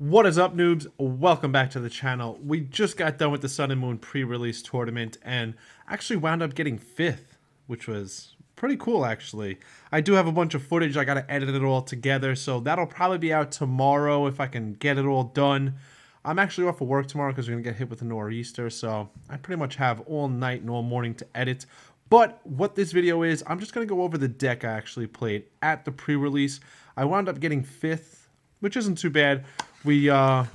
What is up, noobs? Welcome back to the channel. We just got done with the Sun and Moon pre-release tournament and actually wound up getting 5th, which was pretty cool actually. I do have a bunch of footage. I got to edit it all together, so that'll probably be out tomorrow if I can get it all done. I'm actually off of work tomorrow because we're going to get hit with a nor'easter, so I pretty much have all night and all morning to edit. But what this video is, I'm just going to go over the deck I actually played at the pre-release. I wound up getting 5th, which isn't too bad. I've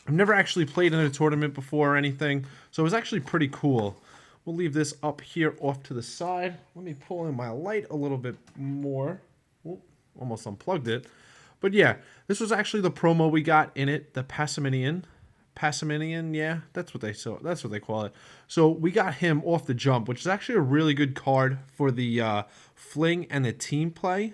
never actually played in a tournament before or anything, so it was actually pretty cool. We'll leave this up here off to the side. Let me pull in my light a little bit more. Ooh, almost unplugged it. But yeah, this was actually the promo we got in it, the Passaminian. Passaminian, yeah, that's what they call it. So we got him off the jump, which is actually a really good card for the fling and the team play.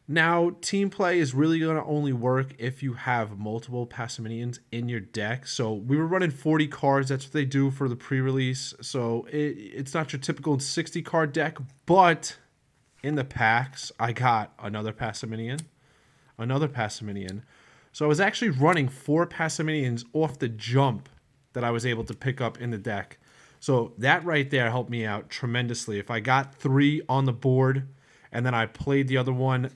Now, team play is really going to only work if you have multiple Passaminians in your deck. So we were running 40 cards. That's what they do for the pre-release. So it's not your typical 60 card deck, but in the packs, I got another Passaminian. So I was actually running 4 Passaminians off the jump that I was able to pick up in the deck. So that right there helped me out tremendously. If I got 3 on the board and then I played the other one,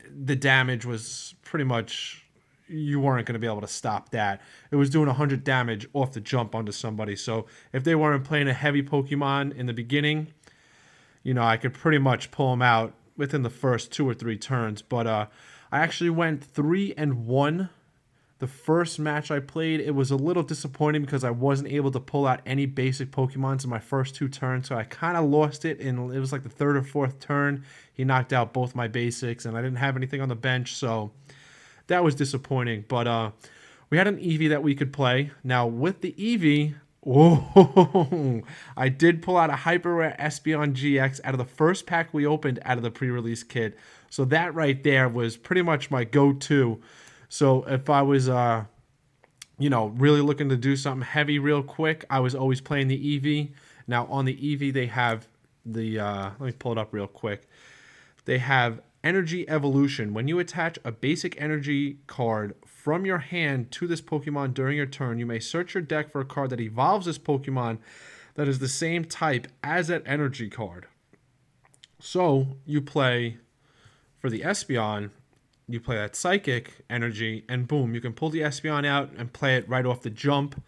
the damage was pretty much, you weren't going to be able to stop that. It was doing 100 damage off the jump onto somebody. So if they weren't playing a heavy Pokemon in the beginning, you know, I could pretty much pull them out within the first 2 or 3 turns. But I actually went 3-1. The first match I played, it was a little disappointing because I wasn't able to pull out any basic Pokemons in my first 2 turns, so I kind of lost it, and it was like the 3rd or 4th turn. He knocked out both my basics, and I didn't have anything on the bench, so that was disappointing. But we had an Eevee that we could play. Now, with the Eevee, oh, I did pull out a Hyper Rare Espeon GX out of the first pack we opened out of the pre-release kit, so that right there was pretty much my go-to. So if I was, really looking to do something heavy real quick, I was always playing the Eevee. Now on the Eevee, they have the, let me pull it up real quick. They have Energy Evolution. When you attach a basic energy card from your hand to this Pokemon during your turn, you may search your deck for a card that evolves this Pokemon that is the same type as that energy card. So you play for the Espeon, you play that Psychic energy, and boom, you can pull the Espeon out and play it right off the jump.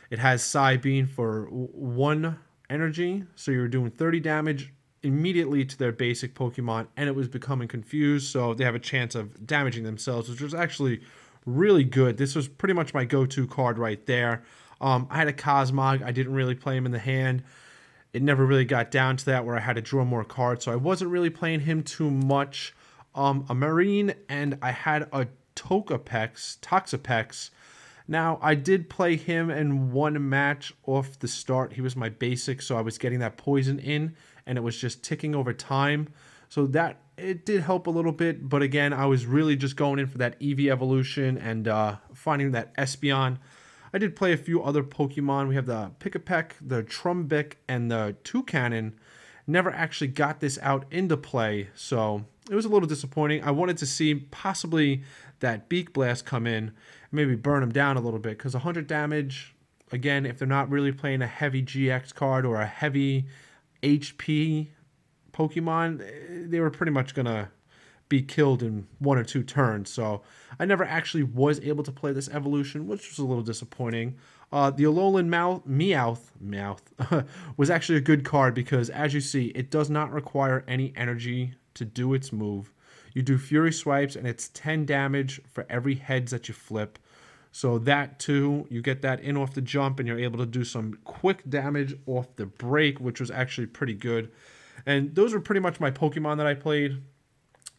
It has Psybeam for 1 energy, so you're doing 30 damage immediately to their basic Pokemon, and it was becoming confused, so they have a chance of damaging themselves, which was actually really good. This was pretty much my go-to card right there. I had a Cosmog. I didn't really play him in the hand. It never really got down to that where I had to draw more cards, so I wasn't really playing him too much. A Marine, and I had a Toxapex. Now, I did play him in 1 match off the start. He was my basic, so I was getting that poison in, and it was just ticking over time. So that, it did help a little bit, but again, I was really just going in for that Eevee evolution and finding that Espeon. I did play a few other Pokemon. We have the Pikapek, the Trumbic, and the Toucannon. Never actually got this out into play, so it was a little disappointing. I wanted to see possibly that Beak Blast come in, maybe burn him down a little bit, because 100 damage, again, if they're not really playing a heavy GX card or a heavy HP Pokemon, they were pretty much going to be killed in 1 or 2 turns. So I never actually was able to play this evolution, which was a little disappointing. The Alolan Meowth was actually a good card because, as you see, it does not require any energy to do its move. You do Fury Swipes, and it's 10 damage for every heads that you flip. So that, too, you get that in off the jump, and you're able to do some quick damage off the break, which was actually pretty good. And those were pretty much my Pokemon that I played.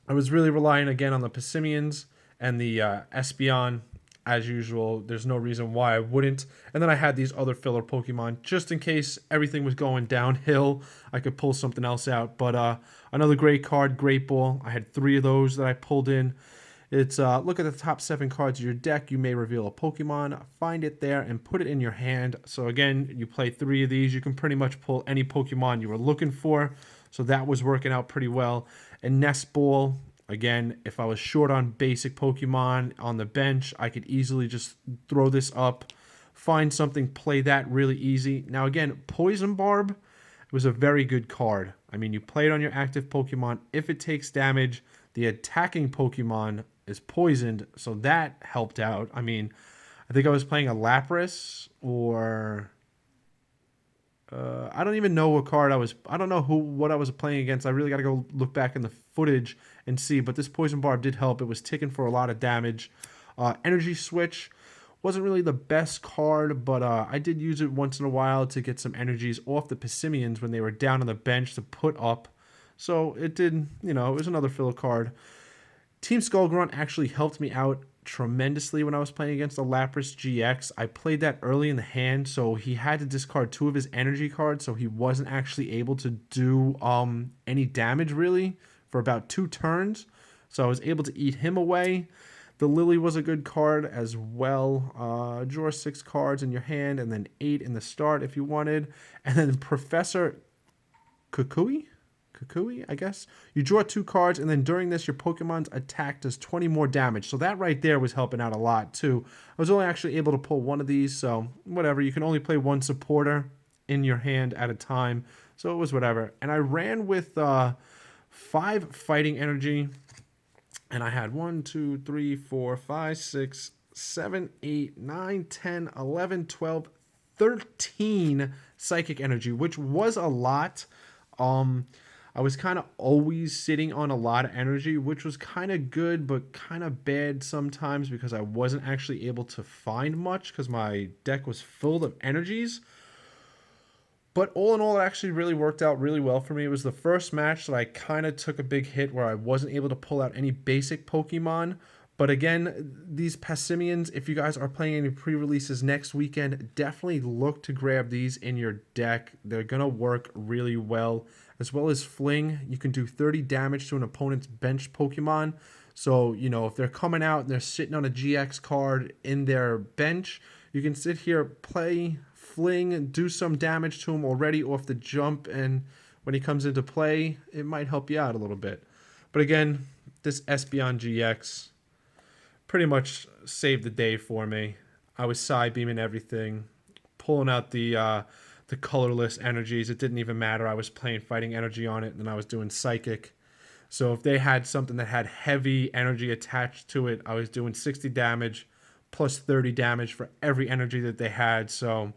I was really relying, again, on the Passimians and the Espeon. As usual, there's no reason why I wouldn't. And then I had these other filler Pokemon just in case everything was going downhill. I could pull something else out. But another great card, Great Ball. I had 3 of those that I pulled in. It's look at the top 7 cards of your deck. You may reveal a Pokemon, find it there, and put it in your hand. So again, you play 3 of these. You can pretty much pull any Pokemon you were looking for. So that was working out pretty well. And Nest Ball, Again, if I was short on basic Pokemon on the bench, I could easily just throw this up, find something, play that really easy. Now again, Poison Barb was a very good card. I mean, you play it on your active Pokemon. If it takes damage, the attacking Pokemon is poisoned, so that helped out. I mean, I think I was playing a Lapras or I don't even know what card I was. I don't know what I was playing against. I really got to go look back in the footage and see. But this Poison Barb did help. It was ticking for a lot of damage. Energy Switch wasn't really the best card, but I did use it once in a while to get some energies off the Passimians when they were down on the bench to put up. So it did, it was another filler card. Team Skullgrunt actually helped me out tremendously when I was playing against the Lapras GX. I played that early in the hand, so he had to discard 2 of his energy cards, so he wasn't actually able to do any damage really for about 2 turns. So I was able to eat him away. The Lily was a good card as well. Draw 6 cards in your hand and then 8 in the start if you wanted. And then Professor Kukui, I guess. You draw 2 cards, and then during this, your Pokemon's attack does 20 more damage. So that right there was helping out a lot, too. I was only actually able to pull 1 of these, so whatever. You can only play 1 supporter in your hand at a time, so it was whatever. And I ran with 5 fighting energy, and I had 1, 2, 3, 4, 5, 6, 7, 8, 9, 10, 11, 12, 13 psychic energy, which was a lot. I was kind of always sitting on a lot of energy, which was kind of good, but kind of bad sometimes because I wasn't actually able to find much because my deck was full of energies. But all in all, it actually really worked out really well for me. It was the first match that I kind of took a big hit where I wasn't able to pull out any basic Pokemon. But again, these Passimians, if you guys are playing any pre-releases next weekend, definitely look to grab these in your deck. They're going to work really well. As well as Fling, you can do 30 damage to an opponent's bench Pokemon. So, if they're coming out and they're sitting on a GX card in their bench, you can sit here, play Fling, do some damage to him already off the jump, and when he comes into play, it might help you out a little bit. But again, this Espeon GX pretty much saved the day for me. I was side beaming everything, pulling out the colorless energies. It didn't even matter. I was playing fighting energy on it, and then I was doing psychic. So if they had something that had heavy energy attached to it, I was doing 60 damage plus 30 damage for every energy that they had. So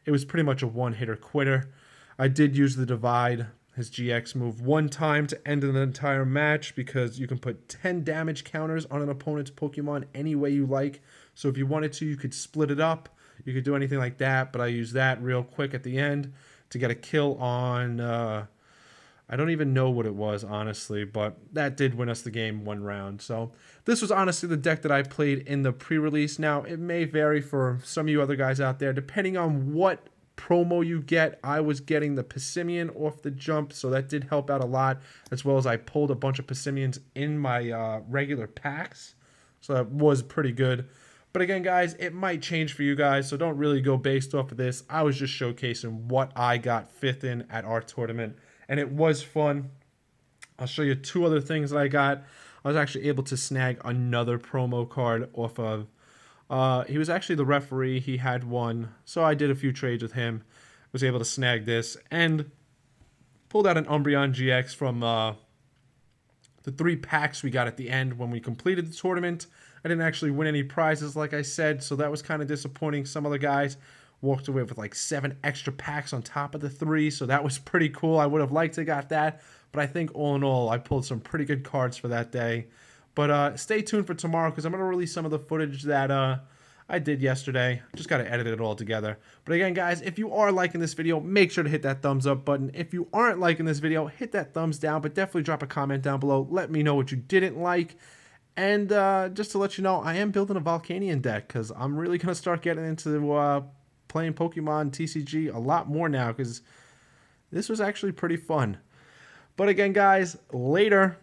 it was pretty much a one-hitter quitter. I did use the Divide, his GX move, 1 time to end an entire match because you can put 10 damage counters on an opponent's Pokemon any way you like. So if you wanted to, you could split it up. You could do anything like that, but I used that real quick at the end to get a kill on, I don't even know what it was, honestly, but that did win us the game 1 round. So this was honestly the deck that I played in the pre-release. Now, it may vary for some of you other guys out there, depending on what promo you get. I was getting the Passimian off the jump, so that did help out a lot, as well as I pulled a bunch of Passimians in my regular packs, so that was pretty good. But again, guys, it might change for you guys, so don't really go based off of this. I was just showcasing what I got 5th in at our tournament, and it was fun. I'll show you 2 other things that I got. I was actually able to snag another promo card off of. He was actually the referee. He had one, so I did a few trades with him. Was able to snag this, and pulled out an Umbreon GX from the 3 packs we got at the end when we completed the tournament. I didn't actually win any prizes, like I said, so that was kind of disappointing. Some other guys walked away with like 7 extra packs on top of the 3, so that was pretty cool. I would have liked to got that, but I think all in all, I pulled some pretty good cards for that day. But stay tuned for tomorrow because I'm going to release some of the footage that I did yesterday. Just got to edit it all together. But again, guys, if you are liking this video, make sure to hit that thumbs up button. If you aren't liking this video, hit that thumbs down, but definitely drop a comment down below. Let me know what you didn't like. And just to let you know, I am building a Volcanion deck because I'm really going to start getting into playing Pokemon TCG a lot more now because this was actually pretty fun. But again, guys, later.